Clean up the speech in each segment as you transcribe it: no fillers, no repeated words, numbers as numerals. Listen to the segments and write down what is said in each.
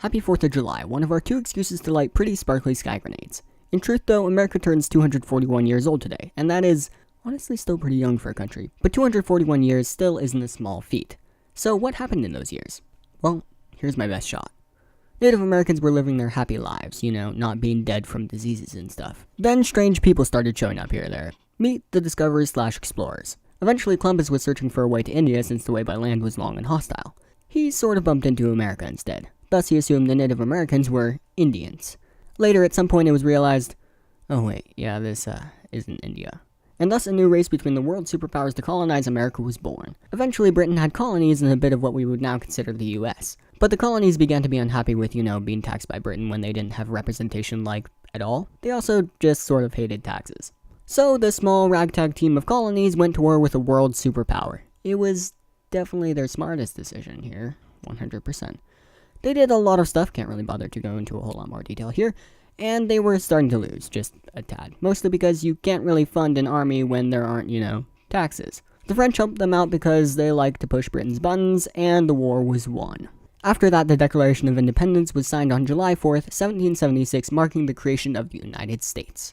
Happy 4th of July, one of our 2 excuses to light pretty sparkly sky grenades. In truth though, America turns 241 years old today, and that is honestly still pretty young for a country. But 241 years still isn't a small feat. So what happened in those years? Well, here's my best shot. Native Americans were living their happy lives, not being dead from diseases and stuff. Then strange people started showing up here or there. Meet the discoverers/explorers. Eventually Columbus was searching for a way to India since the way by land was long and hostile. He sort of bumped into America instead. Thus he assumed the Native Americans were Indians. Later at some point it was realized, oh wait, yeah, this isn't India. And thus a new race between the world superpowers to colonize America was born. Eventually Britain had colonies in a bit of what we would now consider the US. But the colonies began to be unhappy with, being taxed by Britain when they didn't have representation at all. They also just sort of hated taxes. So the small ragtag team of colonies went to war with a world superpower. It was definitely their smartest decision here, 100%. They did a lot of stuff, can't really bother to go into a whole lot more detail here, and they were starting to lose, just a tad. Mostly because you can't really fund an army when there aren't, taxes. The French helped them out because they like to push Britain's buttons, and the war was won. After that, the Declaration of Independence was signed on July 4th, 1776, marking the creation of the United States.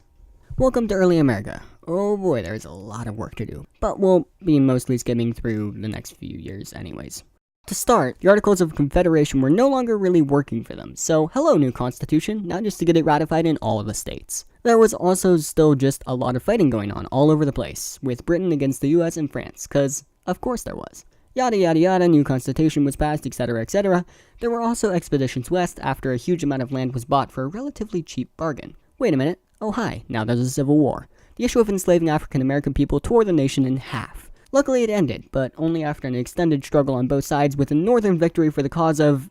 Welcome to early America. Oh boy, there's a lot of work to do, but we'll be mostly skimming through the next few years anyways. To start, the Articles of Confederation were no longer really working for them, so hello new constitution, now just to get it ratified in all of the states. There was also still just a lot of fighting going on all over the place, with Britain against the US and France, cause of course there was. Yada yada yada, new constitution was passed, etc, etc. There were also expeditions west after a huge amount of land was bought for a relatively cheap bargain. Wait a minute, oh hi, now there's a civil war. The issue of enslaving African American people tore the nation in half. Luckily it ended, but only after an extended struggle on both sides with a northern victory for the cause of,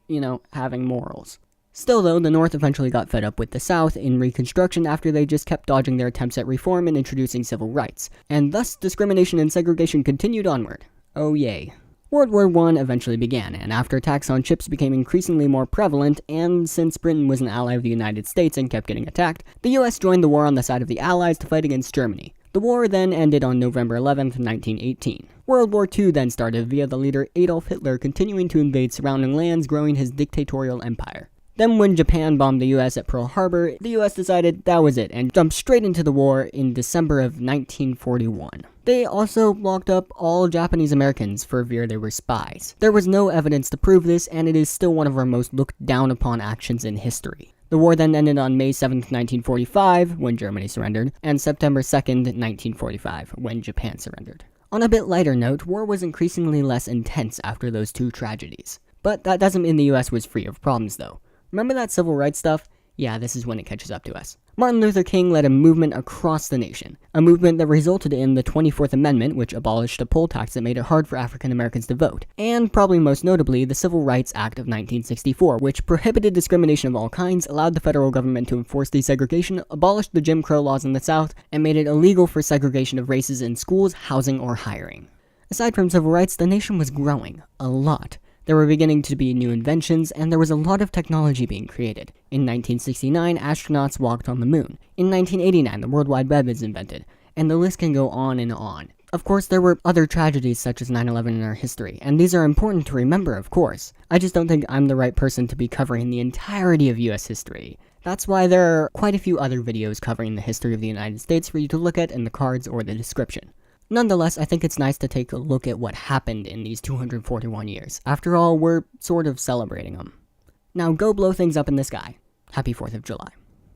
having morals. Still though, the North eventually got fed up with the South in Reconstruction after they just kept dodging their attempts at reform and introducing civil rights, and thus discrimination and segregation continued onward. Oh yay. World War I eventually began, and after attacks on ships became increasingly more prevalent, and since Britain was an ally of the United States and kept getting attacked, the US joined the war on the side of the Allies to fight against Germany. The war then ended on November 11th, 1918. World War II then started via the leader Adolf Hitler continuing to invade surrounding lands, growing his dictatorial empire. Then when Japan bombed the US at Pearl Harbor, the US decided that was it and jumped straight into the war in December of 1941. They also locked up all Japanese Americans for fear they were spies. There was no evidence to prove this, and it is still one of our most looked down upon actions in history. The war then ended on May 7th, 1945, when Germany surrendered, and September 2nd, 1945, when Japan surrendered. On a bit lighter note, war was increasingly less intense after those 2 tragedies. But that doesn't mean the US was free of problems though. Remember that civil rights stuff? Yeah, this is when it catches up to us. Martin Luther King led a movement across the nation. A movement that resulted in the 24th Amendment, which abolished a poll tax that made it hard for African Americans to vote. And probably most notably, the Civil Rights Act of 1964, which prohibited discrimination of all kinds, allowed the federal government to enforce desegregation, abolished the Jim Crow laws in the South, and made it illegal for segregation of races in schools, housing, or hiring. Aside from civil rights, the nation was growing. A lot. There were beginning to be new inventions, and there was a lot of technology being created. In 1969, astronauts walked on the moon. In 1989, the World Wide Web is invented. And the list can go on and on. Of course, there were other tragedies such as 9/11 in our history, and these are important to remember, of course. I just don't think I'm the right person to be covering the entirety of US history. That's why there are quite a few other videos covering the history of the United States for you to look at in the cards or the description. Nonetheless, I think it's nice to take a look at what happened in these 241 years. After all, we're sort of celebrating them. Now go blow things up in the sky. Happy 4th of July.